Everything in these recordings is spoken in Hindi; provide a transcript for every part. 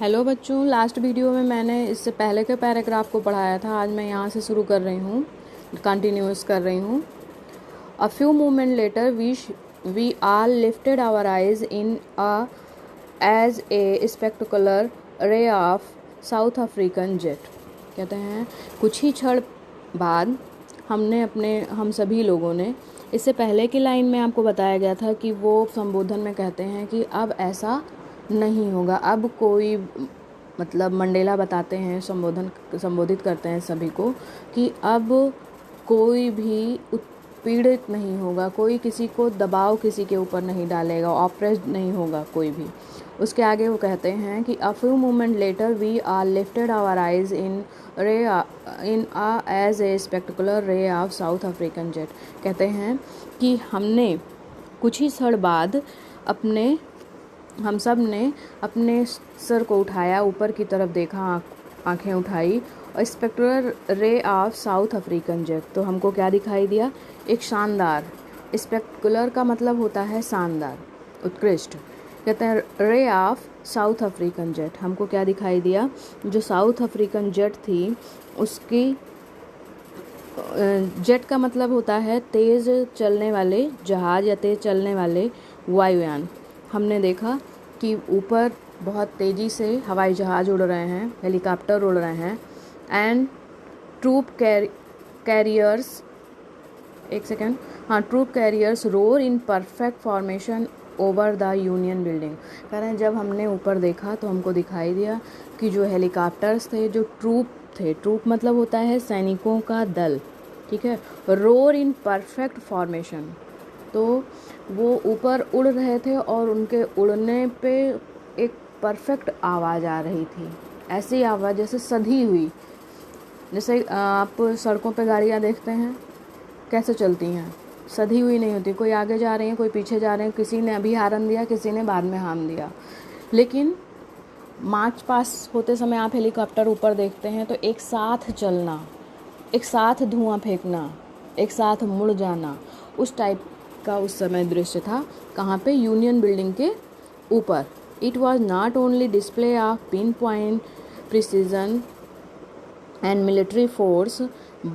हेलो बच्चों, लास्ट वीडियो में मैंने इससे पहले के पैराग्राफ को पढ़ाया था। आज मैं यहाँ से शुरू कर रही हूँ, कंटिन्यूस कर रही हूँ। A few moment later we all lifted our eyes in awe as a spectacular ray of South African jet. कहते हैं कुछ ही क्षण बाद हम सभी लोगों ने, इससे पहले की लाइन में आपको बताया गया था कि वो संबोधन में कहते हैं कि अब ऐसा नहीं होगा। अब कोई मंडेला बताते हैं, संबोधित करते हैं सभी को कि अब कोई भी उत्पीड़ित नहीं होगा, कोई किसी को दबाव किसी के ऊपर नहीं डालेगा, ऑप्रेस्ड नहीं होगा कोई भी। उसके आगे वो कहते हैं कि a few moment later we are lifted our eyes in awe as a spectacular ray of South African jet. कहते हैं कि हमने कुछ ही क्षण बाद हम सब ने अपने सर को उठाया, ऊपर की तरफ देखा, आंखें उठाई और स्पेक्ट्रल रे ऑफ साउथ अफ्रीकन जेट। तो हमको क्या दिखाई दिया? एक शानदार, स्पेक्टकुलर का मतलब होता है शानदार, उत्कृष्ट। कहते हैं रे ऑफ साउथ अफ्रीकन जेट। हमको क्या दिखाई दिया? जो साउथ अफ्रीकन जेट थी उसकी, जेट का मतलब होता है तेज़ चलने वाले जहाज़ या तेज़ चलने वाले वायुयान। हमने देखा कि ऊपर बहुत तेज़ी से हवाई जहाज़ उड़ रहे हैं, हेलीकॉप्टर उड़ रहे हैं, and troop carriers troop carriers roar in perfect formation over the Union building. कह रहे हैं जब हमने ऊपर देखा तो हमको दिखाई दिया कि जो हेलीकॉप्टर्स थे, जो ट्रूप मतलब होता है सैनिकों का दल, ठीक है। रोर इन परफेक्ट फॉर्मेशन, तो वो ऊपर उड़ रहे थे और उनके उड़ने पे एक परफेक्ट आवाज़ आ रही थी। ऐसी आवाज़ जैसे सधी हुई, जैसे आप सड़कों पे गाड़ियाँ देखते हैं कैसे चलती हैं, सधी हुई नहीं होती। कोई आगे जा रही है, कोई पीछे जा रहे हैं, किसी ने अभी हारन दिया, किसी ने बाद में हार्न दिया। लेकिन मार्च पास होते समय आप हेलीकॉप्टर ऊपर देखते हैं तो एक साथ चलना, एक साथ धुआं फेंकना, एक साथ मुड़ जाना, उस टाइप का उस समय दृश्य था। कहाँ पे? यूनियन बिल्डिंग के ऊपर। It was not only display of pin point precision and military force,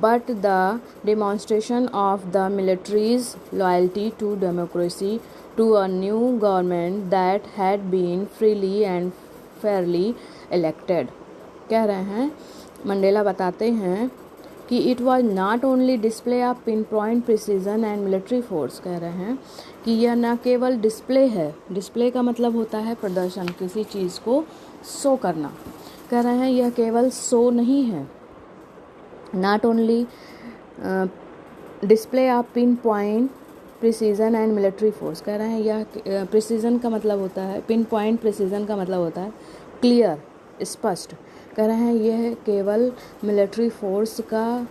but the demonstration of the military's loyalty to democracy, to a new government that had been freely and fairly elected। कह रहे हैं, मंडेला बताते हैं कि it was not only display of pin point precision and military force. कह रहे हैं कि यह न केवल डिस्प्ले है, डिस्प्ले का मतलब होता है प्रदर्शन, किसी चीज़ को शो करना। कह रहे हैं यह केवल शो नहीं है, not only display of pin point precision and military force. कह रहे हैं यह प्रिसीजन का मतलब होता है, पिन पॉइंट प्रिसीजन का मतलब होता है क्लियर, स्पष्ट। कह रहे हैं यह केवल मिलिट्री फोर्स का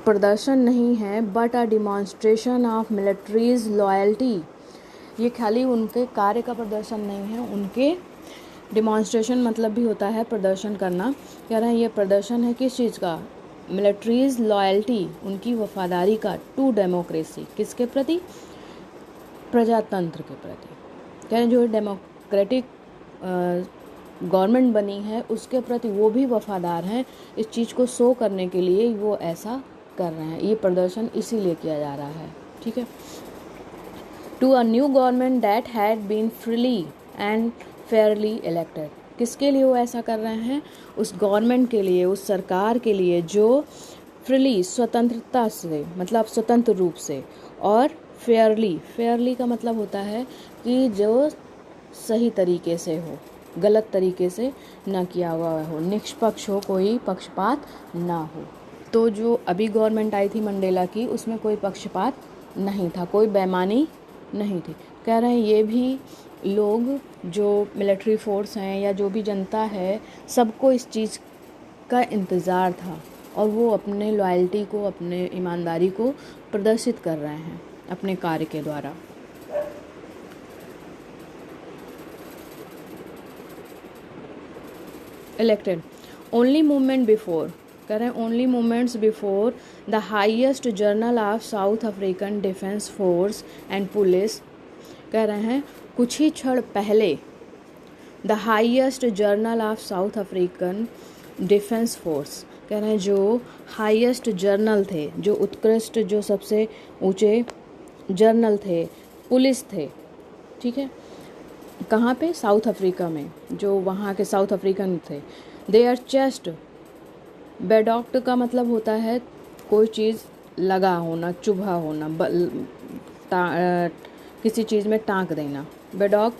प्रदर्शन नहीं है, but a demonstration of militaries loyalty. ये खाली उनके कार्य का प्रदर्शन नहीं है, उनके डिमॉन्स्ट्रेशन मतलब भी होता है प्रदर्शन करना। कह रहे हैं ये प्रदर्शन है किस चीज़ का? मिलिट्रीज लॉयल्टी, उनकी वफादारी का, टू डेमोक्रेसी, किसके प्रति? प्रजातंत्र के प्रति। कह रहे हैं जो डेमोक्रेटिक गवर्नमेंट बनी है उसके प्रति वो भी वफादार हैं। इस चीज़ को शो करने के लिए वो ऐसा कर रहे हैं, ये प्रदर्शन इसीलिए किया जा रहा है, ठीक है। To a new government that had been freely and fairly elected. किसके लिए वो ऐसा कर रहे हैं? उस गवर्नमेंट के लिए, उस सरकार के लिए जो फ्रीली, स्वतंत्रता से, मतलब स्वतंत्र रूप से, और फेयरली का मतलब होता है कि जो सही तरीके से हो, गलत तरीके से ना किया हुआ हो, निष्पक्ष हो, कोई पक्षपात ना हो। तो जो अभी गवर्नमेंट आई थी मंडेला की, उसमें कोई पक्षपात नहीं था, कोई बेईमानी नहीं थी। कह रहे हैं ये भी लोग, जो मिलिट्री फोर्स हैं या जो भी जनता है, सबको इस चीज़ का इंतज़ार था और वो अपने लॉयल्टी को, अपने ईमानदारी को प्रदर्शित कर रहे हैं अपने कार्य के द्वारा। Elected only movement before. कह रहे हैं only movements before the highest journal of South African defence force and police. कह रहे हैं कुछ ही क्षण पहले the highest journal of South African defence force, कह रहे हैं जो हाईएस्ट जर्नल थे, जो उत्कृष्ट, जो सबसे ऊंचे जर्नल थे, पुलिस थे, ठीक है, कहाँ पे, साउथ अफ्रीका में, जो वहाँ के साउथ अफ्रीकन थे। देयर चेस्ट, बेडॉक्ट का मतलब होता है कोई चीज़ लगा होना, चुभा होना, किसी चीज़ में टाँक देना। बेडॉक्ट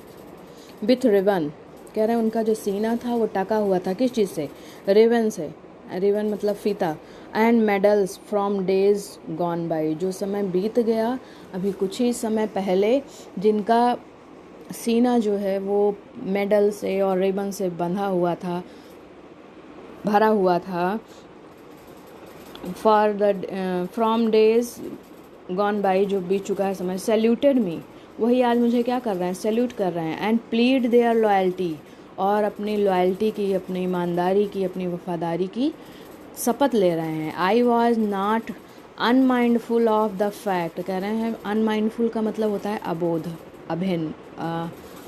विथ रिबन, कह रहे हैं उनका जो सीना था वो टका हुआ था, किस चीज़ से, रिबन से, रिबन मतलब फीता। And medals from days gone by, जो समय बीत गया अभी कुछ ही समय पहले, जिनका सीना जो है वो मेडल से और रिबन से बंधा हुआ था, भरा हुआ था। For the from days gone by, जो बीत चुका है समय। सैल्यूटेड मी, वही आज मुझे क्या कर रहे हैं, सैल्यूट कर रहे हैं। एंड प्लीड देयर लॉयल्टी, और अपनी लॉयल्टी की, अपनी ईमानदारी की, अपनी वफादारी की शपथ ले रहे हैं। I was not unmindful of the fact, कह रहे हैं अनमाइंडफुल का मतलब होता है अबोध, अभिन्न,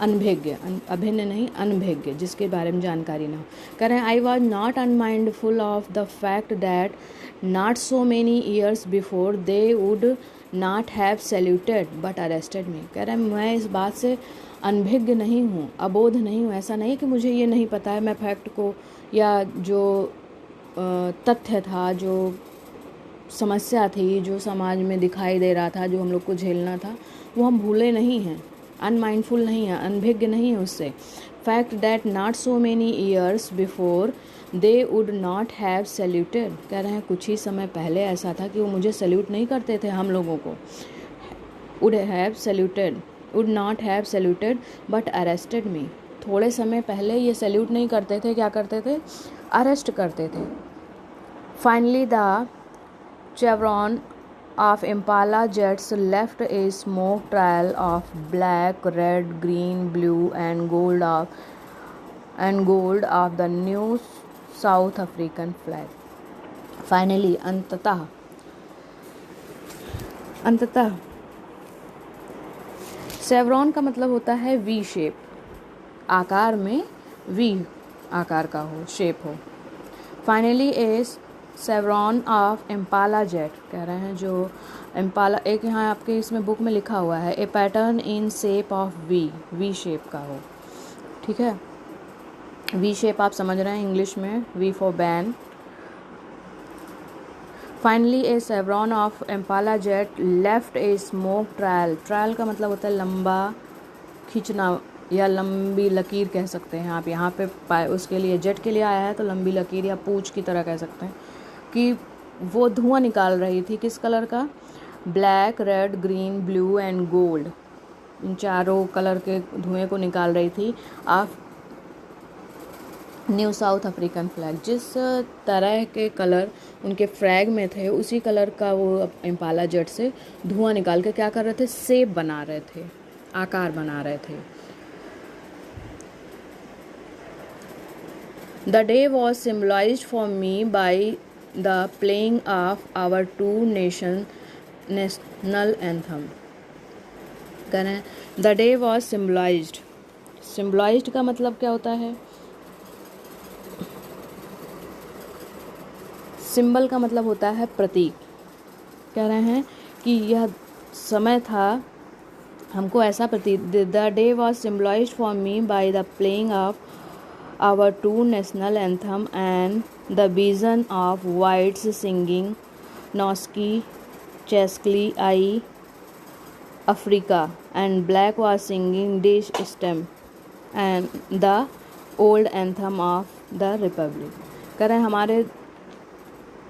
अनभिज्ञ, अभिन्न नहीं अनभिज्ञ, जिसके बारे में जानकारी ना हो। कह रहे हैं I was not unmindful of the fact that not so many years before they would not have saluted but arrested me, कह रहे हैं मैं इस बात से अनभिज्ञ नहीं हूँ, अबोध नहीं हूँ। ऐसा नहीं कि मुझे ये नहीं पता है, मैं फैक्ट को या जो तथ्य था, जो समस्या थी, जो समाज में दिखाई दे रहा था, जो हम लोग को झेलना था, वो हम भूले नहीं हैं, अनमाइंडफुल नहीं है, अनभिज्ञ नहीं है उससे। Fact that not so many years before they would not have saluted, कह रहे हैं कुछ ही समय पहले ऐसा था कि वो मुझे सैल्यूट नहीं करते थे, हम लोगों को। Would have saluted, would not have saluted but arrested me, थोड़े समय पहले ये सैल्यूट नहीं करते थे, क्या करते थे, अरेस्ट करते थे। Finally the chevron of Impala jets left a smoke trail of black, red, green, blue and gold of the new South African flag. Finally, अंततः सेवरॉन का मतलब होता है वी शेप, आकार में वी आकार का हो, शेप हो। Finally a chevron of Impala jet, कह रहे हैं जो इम्पाला, एक यहाँ आपके इसमें बुक में लिखा हुआ है a pattern in shape of V shape का हो, ठीक है। वी शेप आप समझ रहे हैं इंग्लिश में, V for ban. Finally a chevron of Impala jet left a smoke trail, trail का मतलब होता है लंबा खींचना या लंबी लकीर कह सकते हैं आप, यहाँ पे उसके लिए जेट के लिए आया है तो लंबी लकीर या पूंछ की तरह कह सकते हैं, कि वो धुआं निकाल रही थी, किस कलर का, black, red, green, blue and gold, इन चारों कलर के धुएं को निकाल रही थी of new South African flag, जिस तरह के कलर उनके फ्लैग में थे उसी कलर का वो इम्पाला जेट से धुआं निकाल के क्या कर रहे थे, शेप बना रहे थे, आकार बना रहे थे। The day was symbolized for me by the playing of our two national anthem. करें, the day was symbolized, symbolized का मतलब क्या होता है, सिंबल का मतलब होता है प्रतीक। कह रहे हैं कि यह समय था, हमको ऐसा प्रतीक, the day was symbolised for me by the playing of our two national anthems and the vision of whites singing नॉस्की Sikelel i Africa and black was singing Die Stem and the old anthem of the republic. कह रहे हैं हमारे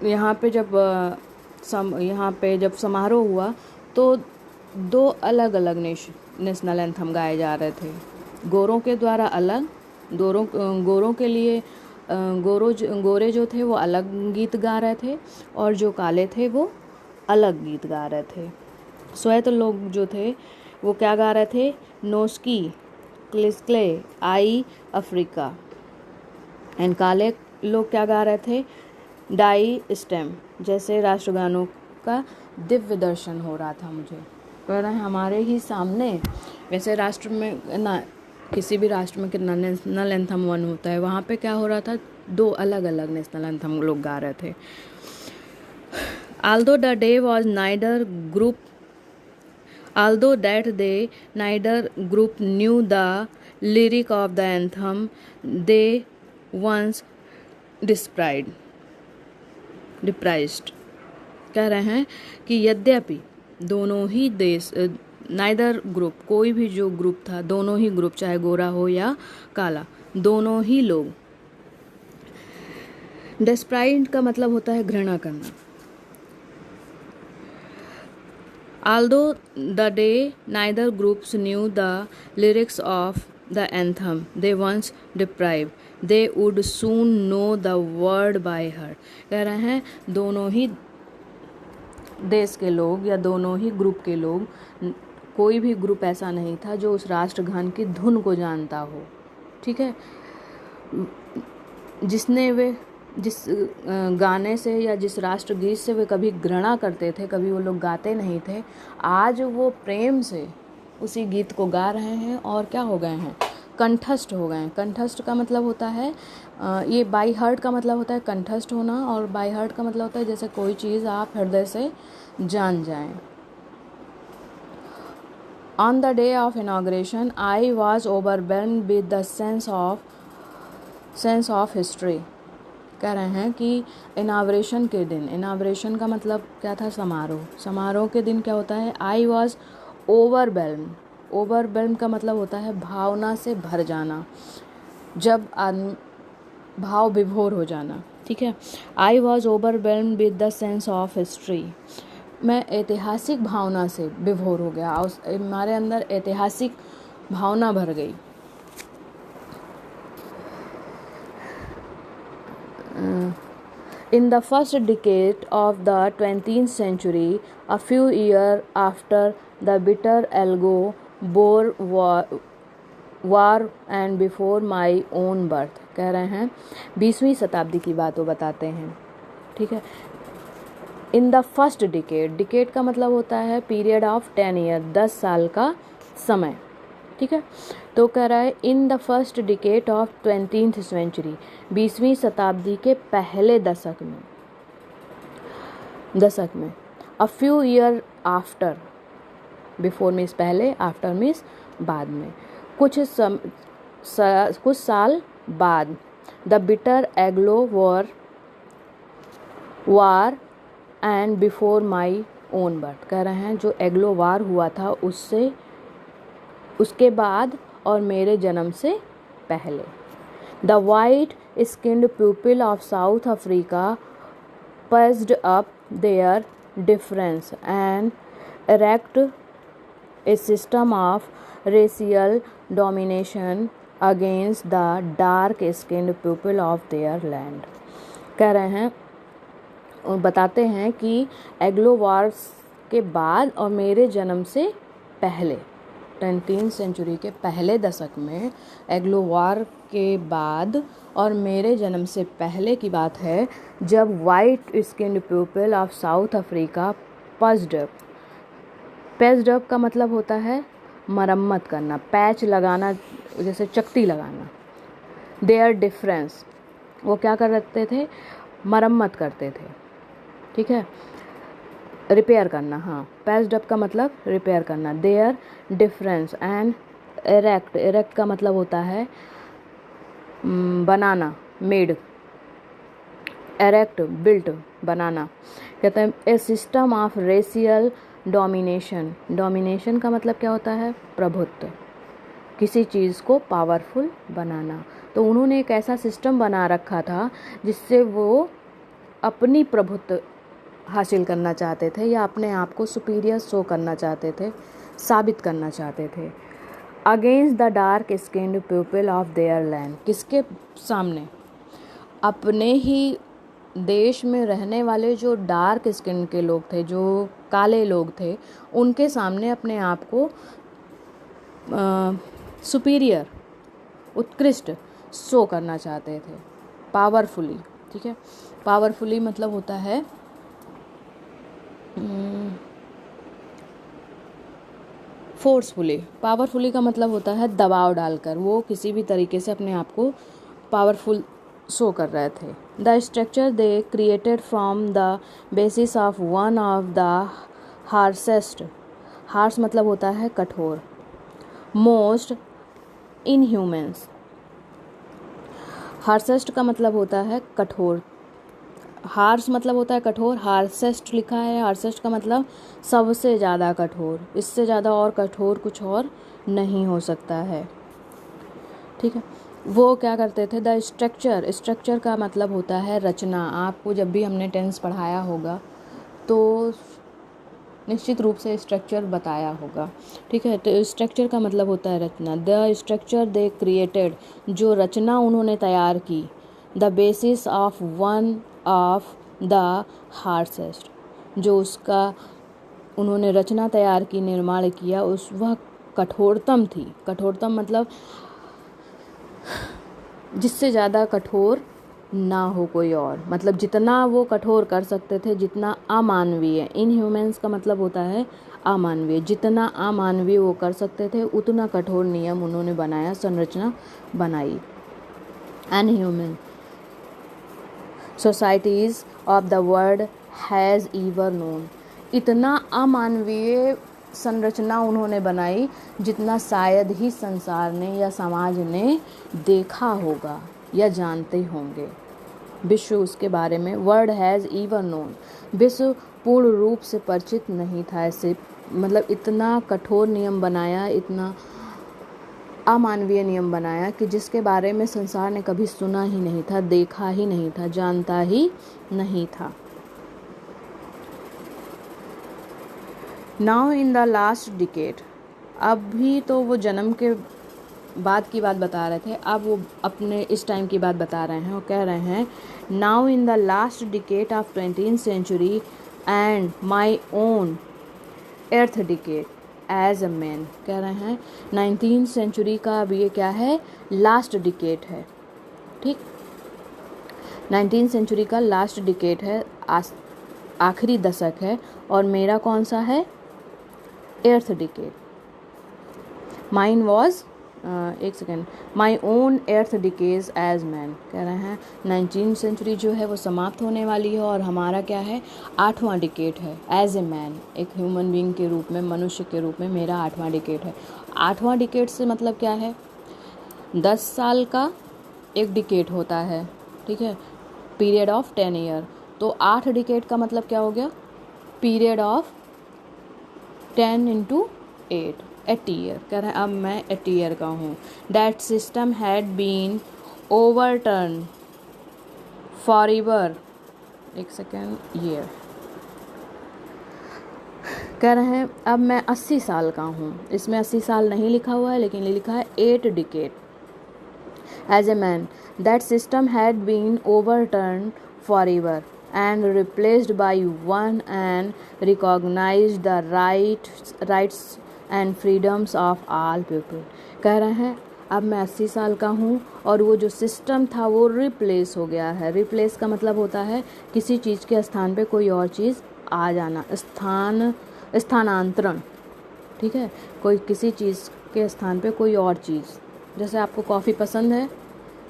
यहाँ पे जब समारोह हुआ तो दो अलग अलग नेशनल एंथम गाए जा रहे थे, गोरों के द्वारा अलग, गोरों के लिए गोरे जो थे वो अलग गीत गा रहे थे और जो काले थे वो अलग गीत गा रहे थे। श्वेत लोग जो थे वो क्या गा रहे थे, नोस्की क्लिस्क्ले आई अफ्रीका, एंड काले लोग क्या गा रहे थे, डाई स्टेम। जैसे राष्ट्रगानों का दिव्य दर्शन हो रहा था मुझे, कह रहे हैं हमारे ही सामने, वैसे राष्ट्र में ना किसी भी राष्ट्र में कितना नेशनल एंथम वन होता है, वहाँ पे क्या हो रहा था, दो अलग अलग नेशनल एंथम लोग गा रहे थे. Although the day was neither group Although that day neither group knew the lyric of the anthem, they once despised. कह रहे हैं कि यद्यपि दोनों ही देश, नाइदर ग्रुप, कोई भी जो ग्रुप था, दोनों ही ग्रुप, चाहे गोरा हो या काला, दोनों ही लोग. डिस्प्राइड का मतलब होता है घृणा करना. Although the day neither groups knew the lyrics of the anthem they once deprived, they would soon know the word by heart. कह रहे हैं दोनों ही देश के लोग या दोनों ही ग्रुप के लोग, कोई भी ग्रुप ऐसा नहीं था जो उस राष्ट्रगान की धुन को जानता हो. ठीक है, जिस गाने से या जिस राष्ट्रगीत से वे कभी घृणा करते थे, कभी वो लोग गाते नहीं थे, आज वो प्रेम से उसी गीत को गा रहे हैं और क्या हो गए हैं, कंठस्थ हो गए हैं. कंठस्थ का मतलब होता है, ये बाई हार्ट का मतलब होता है कंठस्थ होना, और बाई हार्ट का मतलब होता है जैसे कोई चीज़ आप हृदय से जान जाएं. On the day of inauguration, I was overwhelmed with the sense of history. कह रहे हैं कि इनाग्रेशन के दिन, इनाग्रेशन का मतलब क्या था, समारोह. समारोह के दिन क्या होता है, आई वॉज ओवरवेल्म. ओवरवेल्म का मतलब होता है भावना से भर जाना, जब भाव विभोर हो जाना. ठीक है, I was overwhelm with the sense of history. मैं ऐतिहासिक भावना से विभोर हो गया, हमारे अंदर ऐतिहासिक भावना भर गई. In the first decade of the 20th century, a few years after the bitter Algo Boer war and before my own birth, कह रहे हैं 20वीं शताब्दी की बात वो बताते हैं. ठीक है, in the first decade, decade का मतलब होता है पीरियड ऑफ 10 ईयर, 10 साल का समय. ठीक है, तो कह रहा है in the first decade of 20th century, 20वीं शताब्दी के पहले दशक में, a few year after, before means पहले, आफ्टर मीन्स बाद में, कुछ साल बाद, the bitter Anglo war and before my own birth. कह रहे हैं जो एग्लो वार हुआ था उसके बाद और मेरे जन्म से पहले. The white skinned people of South Africa patched up their difference and erected a system of racial domination against the dark-skinned people of their land. कह रहे हैं और बताते हैं कि एग्लो वार्स के बाद और मेरे जन्म से पहले, 20th सेंचुरी के पहले दशक में, एग्लो वार के बाद और मेरे जन्म से पहले की बात है, जब white skinned people of South Africa patched up का मतलब होता है मरम्मत करना, पैच लगाना, जैसे चकती लगाना. देयर डिफरेंस, वो क्या करते थे, मरम्मत करते थे. ठीक है, रिपेयर करना. हाँ, पैच्ड अप का मतलब रिपेयर करना. देयर डिफरेंस एंड एरेक्ट का मतलब होता है बनाना, मेड. एरेक्ट, बिल्ट, बनाना. कहते हैं ए सिस्टम ऑफ रेशियल डोमिनेशन का मतलब क्या होता है, प्रभुत्व, किसी चीज़ को पावरफुल बनाना. तो उन्होंने एक ऐसा सिस्टम बना रखा था जिससे वो अपनी प्रभुत्व हासिल करना चाहते थे या अपने आप को सुपीरियर शो करना चाहते थे, साबित करना चाहते थे. Against the dark skinned people of their land, किसके सामने, अपने ही देश में रहने वाले जो डार्क स्किन के लोग थे, जो काले लोग थे, उनके सामने अपने आप को सुपीरियर, उत्कृष्ट शो करना चाहते थे, पावरफुली. ठीक है, पावरफुली मतलब होता है फोर्सफुली, पावरफुली का मतलब होता है दबाव डालकर, वो किसी भी तरीके से अपने आप को पावरफुल शो कर रहे थे। The structure they created from the basis of one of the harshest, harsh मतलब होता है कठोर, मोस्ट इनह्यूमन्स, हार्सेस्ट का मतलब होता है कठोर, हार्स मतलब होता है कठोर, हार्सेस्ट लिखा है, हार्सेस्ट का मतलब सबसे ज़्यादा कठोर, इससे ज़्यादा और कठोर कुछ और नहीं हो सकता है। ठीक है, वो क्या करते थे, द स्ट्रक्चर, स्ट्रक्चर का मतलब होता है रचना। आपको जब भी हमने टेंस पढ़ाया होगा तो निश्चित रूप से स्ट्रक्चर बताया होगा। ठीक है, तो स्ट्रक्चर का मतलब होता है रचना। द स्ट्रक्चर दे क्रिएटेड, जो रचना उन्होंने तैयार की, the basis of one of the harshest, जो उसका उन्होंने रचना तैयार की, निर्माण किया, उस वह कठोरतम थी। कठोरतम मतलब जिससे ज़्यादा कठोर ना हो कोई और, मतलब जितना वो कठोर कर सकते थे, जितना अमानवीय, इनह्यूमन्स का मतलब होता है अमानवीय, जितना अमानवीय वो कर सकते थे उतना कठोर नियम उन्होंने बनाया, संरचना बनाई। Unhuman societies of the world has ever known, इतना अमानवीय संरचना उन्होंने बनाई जितना शायद ही संसार ने या समाज ने देखा होगा या जानते होंगे। विश्व उसके बारे में, वर्ल्ड हैज़ एवर नोन, विश्व पूर्ण रूप से परिचित नहीं था ऐसे, मतलब इतना कठोर नियम बनाया, इतना अमानवीय नियम बनाया कि जिसके बारे में संसार ने कभी सुना ही नहीं था, देखा ही नहीं था, जानता ही नहीं था। Now in the last decade, अभी तो वो जन्म के बाद की बात बता रहे थे, अब वो अपने इस टाइम की बात बता रहे हैं और कह रहे हैं now in the last decade of 20th century and my own eighth decade as a man, कह रहे हैं 19th सेंचुरी का अब ये क्या है, लास्ट डिकेड है। ठीक, 19th सेंचुरी का लास्ट डिकेड है, आखिरी दशक है, और मेरा कौन सा है, एर्थ डिकेड। माइन वॉज एक second, my own eighth decades as man, कह रहे हैं 19th सेंचुरी जो है वो समाप्त होने वाली है और हमारा क्या है, 8वां डिकेड है, एज ए मैन, एक ह्यूमन बीइंग के रूप में, मनुष्य के रूप में मेरा 8वां डिकेड है। 8वां डिकेड से मतलब क्या है, 10 साल का एक डिकेड होता है। ठीक है, पीरियड ऑफ 10 ईयर, तो 8 डिकेड का मतलब क्या हो गया, पीरियड ऑफ 10 × 8, 80 ईयर, कह रहे हैं अब मैं 80 ईयर का हूँ। That system had been overturned forever, एक सेकेंड, ईयर, कह रहे हैं अब मैं 80 साल का हूँ, इसमें 80 साल नहीं लिखा हुआ है लेकिन लिखा है 8 decade as a man, that system had been overturned forever and replaced by one and recognized the rights and freedoms of all people, कह रहे हैं अब मैं 80 साल का हूँ और वो जो सिस्टम था वो रिप्लेस हो गया है। रिप्लेस का मतलब होता है किसी चीज़ के स्थान पे कोई और चीज़ आ जाना, स्थानांतरण। ठीक है, कोई किसी चीज़ के स्थान पे कोई और चीज़, जैसे आपको कॉफ़ी पसंद है,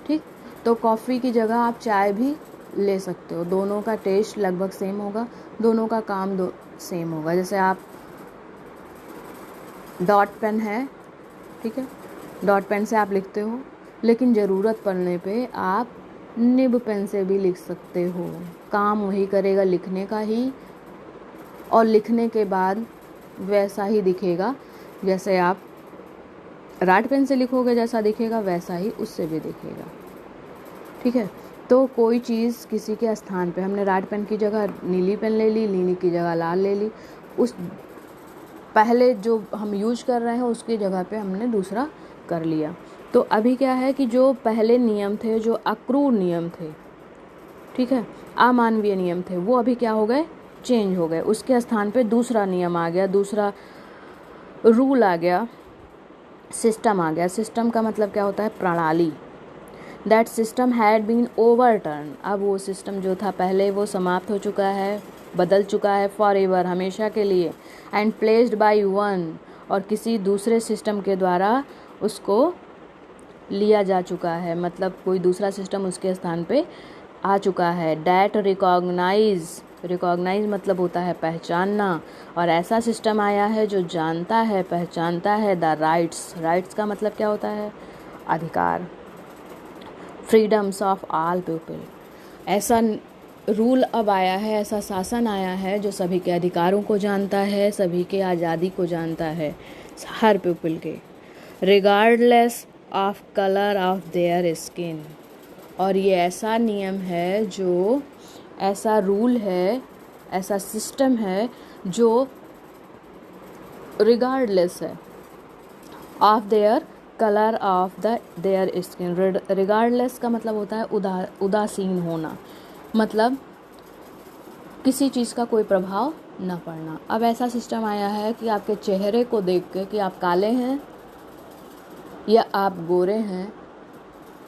ठीक, तो कॉफ़ी की जगह आप चाय भी ले सकते हो, दोनों का टेस्ट लगभग सेम होगा, दोनों का काम सेम होगा। जैसे आप डॉट पेन है, ठीक है, डॉट पेन से आप लिखते हो, लेकिन ज़रूरत पड़ने पे आप निब पेन से भी लिख सकते हो, काम वही करेगा लिखने का ही, और लिखने के बाद वैसा ही दिखेगा जैसे आप राइट पेन से लिखोगे, जैसा दिखेगा वैसा ही उससे भी दिखेगा। ठीक है, तो कोई चीज़ किसी के स्थान पे, हमने राइट पेन की जगह नीली पेन ले ली, नीली की जगह लाल ले ली, उस पहले जो हम यूज कर रहे हैं उसकी जगह पे हमने दूसरा कर लिया। तो अभी क्या है कि जो पहले नियम थे, जो अक्रूर नियम थे, ठीक है, अमानवीय नियम थे, वो अभी क्या हो गए, चेंज हो गए, उसके स्थान पे दूसरा नियम आ गया, दूसरा रूल आ गया, सिस्टम आ गया। सिस्टम का मतलब क्या होता है, प्रणाली। That system had been overturned, अब वो सिस्टम जो था पहले वो समाप्त हो चुका है, बदल चुका है, फॉर एवर, हमेशा के लिए, एंड प्लेस्ड बाय वन और किसी दूसरे सिस्टम के द्वारा उसको लिया जा चुका है, मतलब कोई दूसरा सिस्टम उसके स्थान पे आ चुका है। डैट रिकॉग्नाइज मतलब होता है पहचानना, और ऐसा सिस्टम आया है जो जानता है, पहचानता है द राइट्स का मतलब क्या होता है? अधिकार। फ्रीडम्स ऑफ ऑल पीपल, ऐसा रूल अब आया है, ऐसा शासन आया है जो सभी के अधिकारों को जानता है, सभी के आज़ादी को जानता है, हर पीपल के, regardless of colour of their skin. और ये ऐसा नियम है, जो ऐसा रूल है, ऐसा सिस्टम है जो रिगार्डलेस है of their colour of their skin. Regardless का मतलब होता है उदासीन होना, मतलब किसी चीज़ का कोई प्रभाव न पड़ना। अब ऐसा सिस्टम आया है कि आपके चेहरे को देख के कि आप काले हैं या आप गोरे हैं,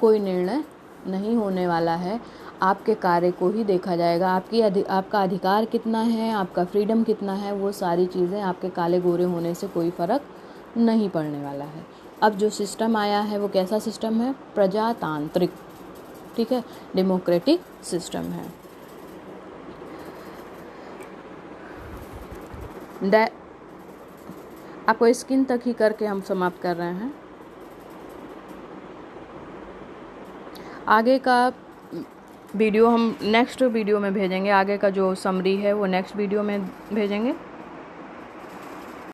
कोई निर्णय नहीं होने वाला है, आपके कार्य को ही देखा जाएगा। आपका अधिकार कितना है, आपका फ्रीडम कितना है, वो सारी चीज़ें आपके काले गोरे होने से कोई फ़र्क नहीं पड़ने वाला है। अब जो सिस्टम आया है वो कैसा सिस्टम है? प्रजातांत्रिक, ठीक है, डेमोक्रेटिक सिस्टम है। आपको स्किन तक ही करके हम समाप्त कर रहे हैं। आगे का वीडियो हम नेक्स्ट वीडियो में भेजेंगे, आगे का जो समरी है वो नेक्स्ट वीडियो में भेजेंगे।